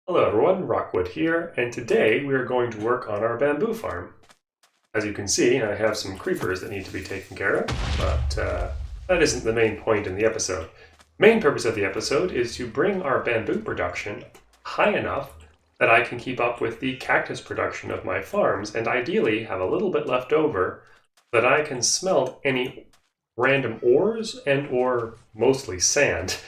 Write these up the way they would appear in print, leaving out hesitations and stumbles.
Hello everyone, Rockwood here, and today we are going to work on our bamboo farm. As you can see, I have some creepers that need to be taken care of, but that isn't the main point in the episode. The main purpose of the episode is to bring our bamboo production high enough that I can keep up with the cactus production of my farms, and ideally have a little bit left over that I can smelt any random ores and or mostly sand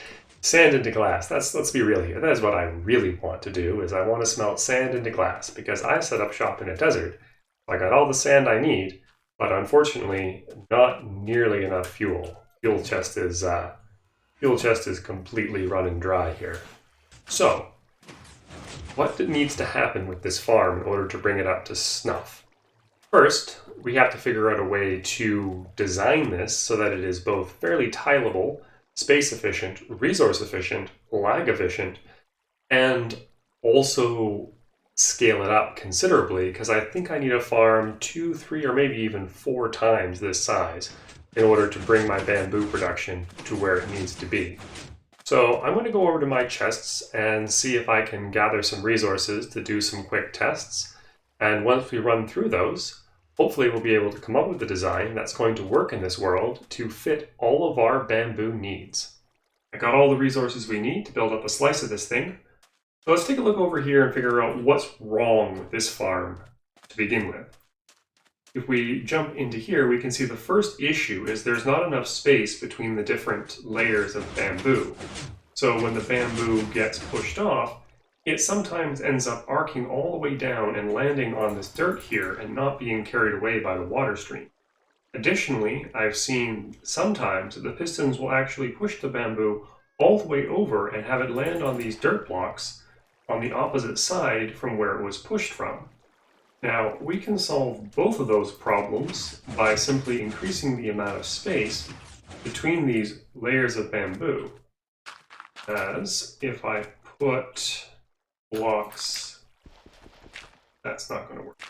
into glass. Let's be real here. That is what I really want to do. Is I want to smelt sand into glass because I set up shop in a desert. I got all the sand I need, but unfortunately, not nearly enough fuel. Fuel chest is completely running dry here. So, what needs to happen with this farm in order to bring it up to snuff? First, we have to figure out a way to design this so that it is both fairly tileable, space efficient, resource efficient, lag efficient, and also scale it up considerably because I think I need a farm 2, 3, or maybe even 4 times this size in order to bring my bamboo production to where it needs to be. So I'm going to go over to my chests and see if I can gather some resources to do some quick tests. And once we run through those, hopefully we'll be able to come up with a design that's going to work in this world to fit all of our bamboo needs. I got all the resources we need to build up a slice of this thing. So let's take a look over here and figure out what's wrong with this farm to begin with. If we jump into here, we can see the first issue is there's not enough space between the different layers of bamboo. So when the bamboo gets pushed off, it sometimes ends up arcing all the way down and landing on this dirt here and not being carried away by the water stream. Additionally, I've seen sometimes the pistons will actually push the bamboo all the way over and have it land on these dirt blocks on the opposite side from where it was pushed from. Now, we can solve both of those problems by simply increasing the amount of space between these layers of bamboo. As if I put blocks, that's not going to work.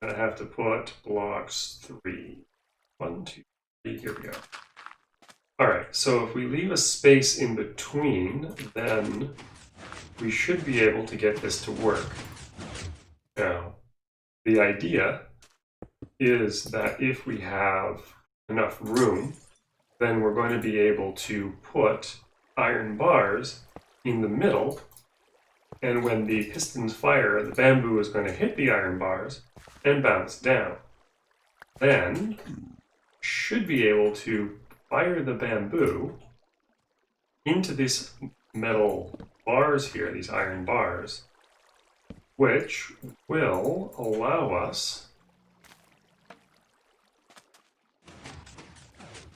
I have to put blocks 3. 1, 2, 3, here we go. Alright, so if we leave a space in between, then we should be able to get this to work. Now, the idea is that if we have enough room, then we're going to be able to put iron bars in the middle, and when the pistons fire, the bamboo is going to hit the iron bars and bounce down. Then, should be able to fire the bamboo into these metal bars here, these iron bars, which will allow us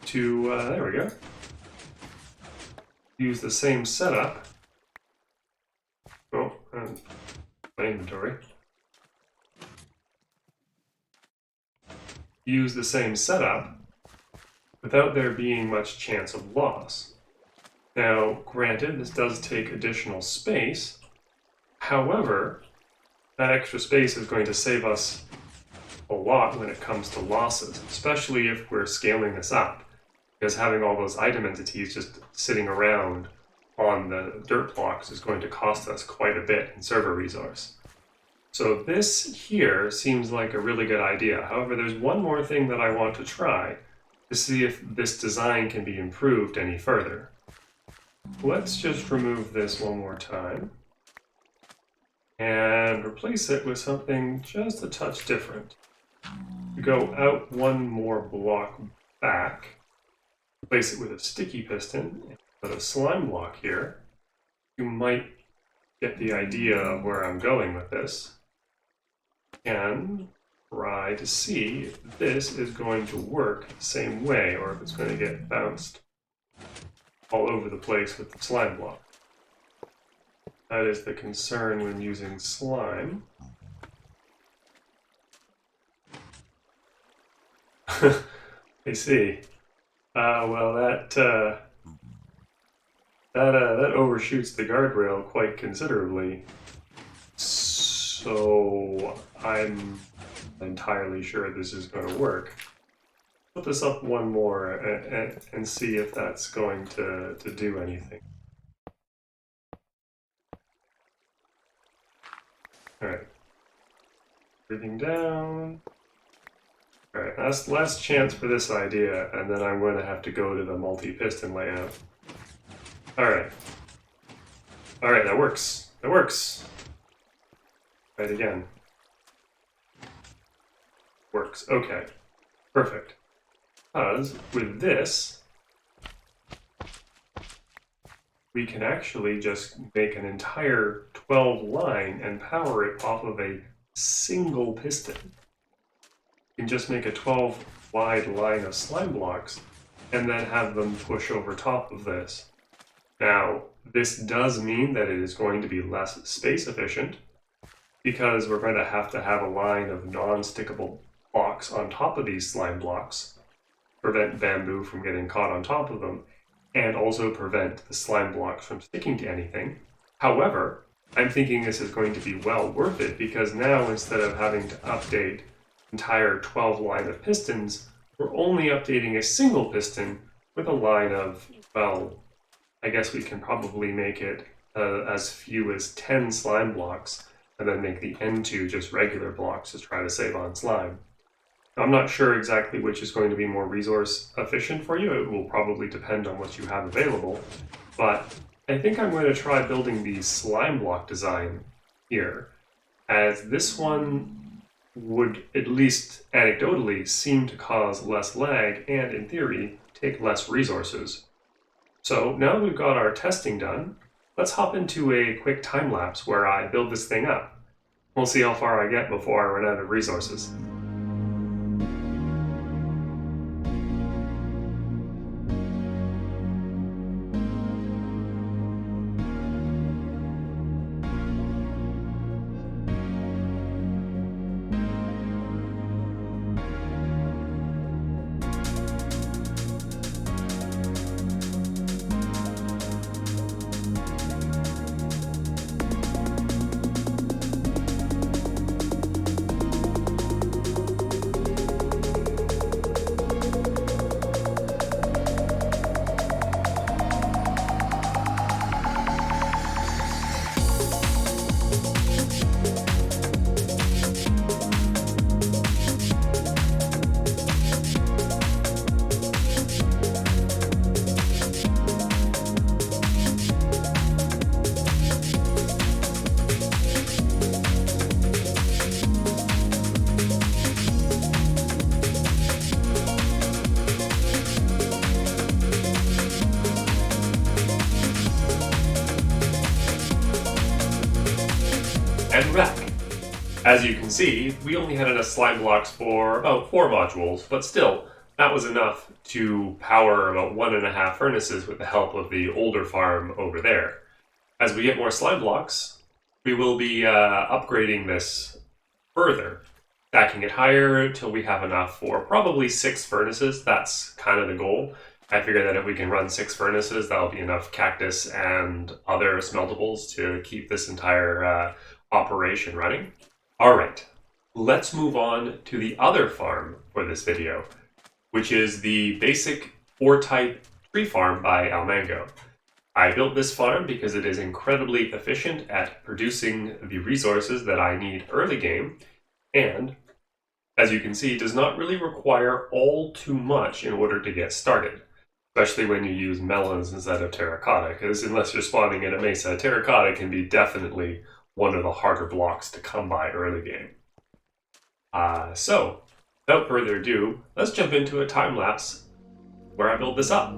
to, there we go, use the same setup. Oh, and my inventory. Use the same setup without there being much chance of loss. Now, granted, this does take additional space. However, that extra space is going to save us a lot when it comes to losses, especially if we're scaling this up, because having all those item entities just sitting around on the dirt blocks is going to cost us quite a bit in server resource. So this here seems like a really good idea. However, there's one more thing that I want to try to see if this design can be improved any further. Let's just remove this one more time and replace it with something just a touch different. Go out one more block back, replace it with a sticky piston, and put a slime block here. You might get the idea of where I'm going with this, and try to see if this is going to work the same way or if it's going to get bounced all over the place with the slime block. That is the concern when using slime. I see. Well, that overshoots the guardrail quite considerably. So I'm entirely sure this is going to work. Put this up one more and see if that's going to do anything. Alright. Breathing down. Alright, last chance for this idea, and then I'm going to have to go to the multi-piston layout. Alright. Alright, that works. That works. Try it again. Works. Okay. Perfect. Because with this, we can actually just make an entire 12 line and power it off of a single piston. You can just make a 12 wide line of slime blocks and then have them push over top of this. Now, this does mean that it is going to be less space efficient because we're going to have a line of non-stickable blocks on top of these slime blocks, prevent bamboo from getting caught on top of them, and also prevent the slime blocks from sticking to anything. However, I'm thinking this is going to be well worth it because now instead of having to update entire 12 line of pistons, we're only updating a single piston with a line of, well, I guess we can probably make it as few as 10 slime blocks and then make the N2 just regular blocks to try to save on slime. I'm not sure exactly which is going to be more resource efficient for you. It will probably depend on what you have available, but I think I'm going to try building the slime block design here, as this one would, at least anecdotally, seem to cause less lag and, in theory, take less resources. So now we've got our testing done, let's hop into a quick time lapse where I build this thing up. We'll see how far I get before I run out of resources. And we're back. As you can see, we only had enough slime blocks for about 4 modules, but still, that was enough to power about 1.5 furnaces with the help of the older farm over there. As we get more slime blocks, we will be upgrading this further, stacking it higher till we have enough for probably 6 furnaces. That's kind of the goal. I figure that if we can run 6 furnaces, that'll be enough cactus and other smeltables to keep this entire operation running. Alright, let's move on to the other farm for this video, which is the basic 4-type tree farm by ilmango. I built this farm because it is incredibly efficient at producing the resources that I need early game, and as you can see, does not really require all too much in order to get started, especially when you use melons instead of terracotta, because unless you're spawning in a mesa, terracotta can be definitely one of the harder blocks to come by early game. So, without further ado, let's jump into a time lapse where I build this up.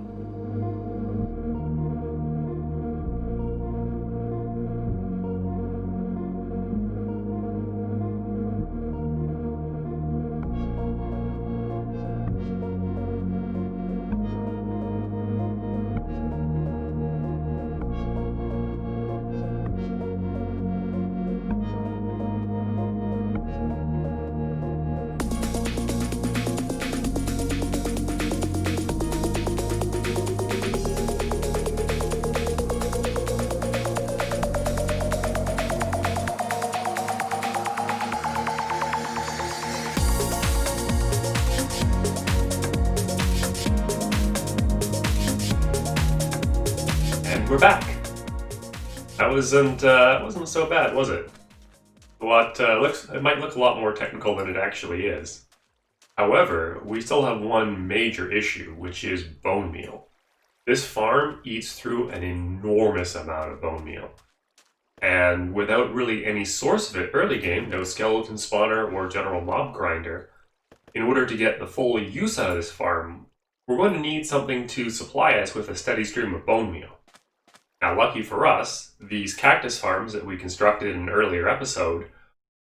We're back. That wasn't so bad, was it? it might look a lot more technical than it actually is. However, we still have one major issue, which is bone meal. This farm eats through an enormous amount of bone meal. And without really any source of it early game, no skeleton spawner or general mob grinder, in order to get the full use out of this farm, we're going to need something to supply us with a steady stream of bone meal. Now, lucky for us, these cactus farms that we constructed in an earlier episode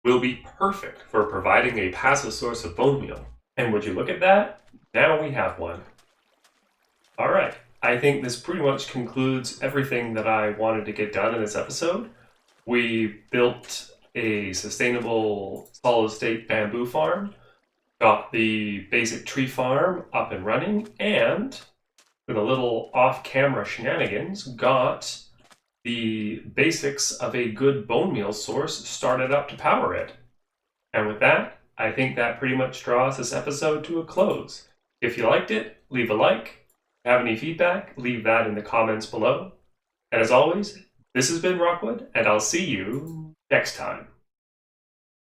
will be perfect for providing a passive source of bone meal. And would you look at that? Now we have one. Alright, I think this pretty much concludes everything that I wanted to get done in this episode. We built a sustainable solid-state bamboo farm, got the basic tree farm up and running, and with a little off-camera shenanigans, got the basics of a good bone meal source started up to power it. And with that, I think that pretty much draws this episode to a close. If you liked it, leave a like. If you have any feedback, leave that in the comments below. And as always, this has been Rockwood, and I'll see you next time.